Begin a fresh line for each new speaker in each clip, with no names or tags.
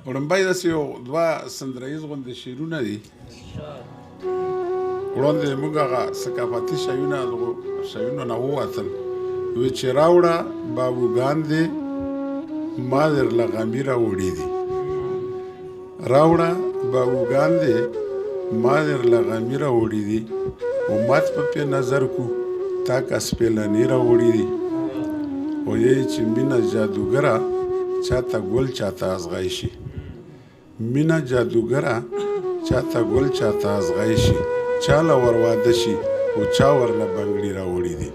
وړاندې داسې یو دوه سندریز غوندې شعرونه دي وړاندې موږ هغه ثقافتي شیونه نه ووتل وی چې راوړه بابوګان دې ما درله غمي راوړي دي راوړه بابوګان دې ما درله غمي راوړي دي امت په پې نظر کو تا کسپېلني راوړي دي وایي چې مینه جادوګره چاته ګل چاته ازغی شي مینه جادوګره چاته ګل چاته ازغی شي چاله ور واده شي او چا ورله بنګړي راوړي دي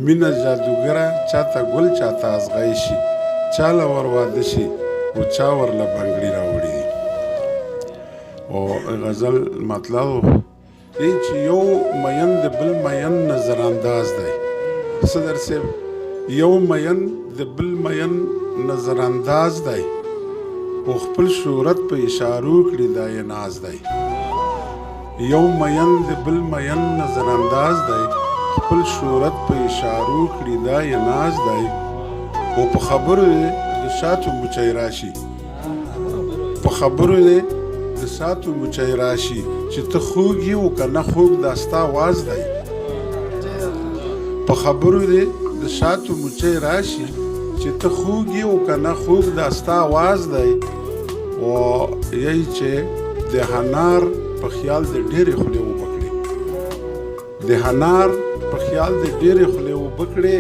مینه جادوګره چاته ګل چاته ازغی شي چاله ور واده شي او چا ورله بنګړي راوړي دي او غزل مطلب دی چې یو مین د بل مین نظر انداز دی صدر صاحب یو مین د بل مین نظر انداز دی او خپل شهرت په اشارو کړي دا یې ناز دی یو مین د بل مین نظر انداز دی خپل شهرت په اشارو کړي دا یې ناز دی او په خبرو د شاتو مچۍ راشي په خبرو د ساتو مچۍ راشي چې ته خوږ یې او که نه خوږ دا ستا واز دی په خبرو د شاتو مچۍ راشي چې ته خوږ یې او که نه خوږ دا ستا واز دی او یی چې د هنار په خیال د ډېرې خولې وبکړې د هنار په خیال د ډېرې خولې وبکړې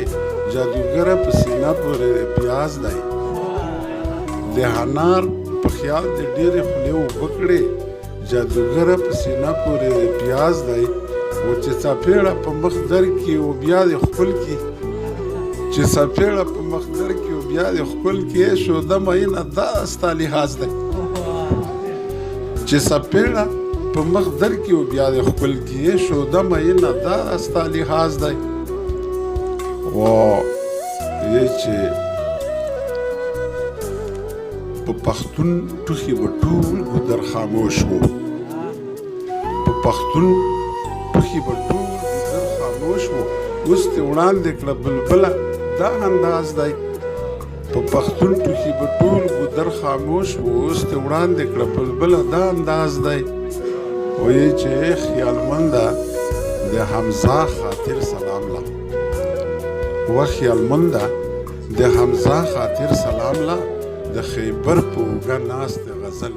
جادوګره په سینه پورې پیاز دی د هنار په خیال د ډېرې خولې وبکړې جادوګره په سینه پورې پیاز دی و چې څپېړه په مخ درکړي او بیا دې ښکل کړي چې څپېړه په مخ درکړي او بیا دې ښکل کړي شوده مینه دا ستا لحاظ دی چې څپېړه په مخ درکړي او بیا دې ښکل کړي شوده مینه دا ستا لحاظ دی و یې چې په پښتون ټوخي به ټول ګودر خاموش وو په پښتون ټوخي به ټول ګودر خاموش وو اوس دې وړاندې کړه بلبله دا انداز دی په پښتون ټوخي به ټول ګودر خاموش وو اوس دې وړاندې کړه بلبله دا انداز دی وایي چې خیالمنده د حمزه خاطر سلام له و خیالمنده د حمزه خاطر سلام له د خیبر په اوږه ناست غزل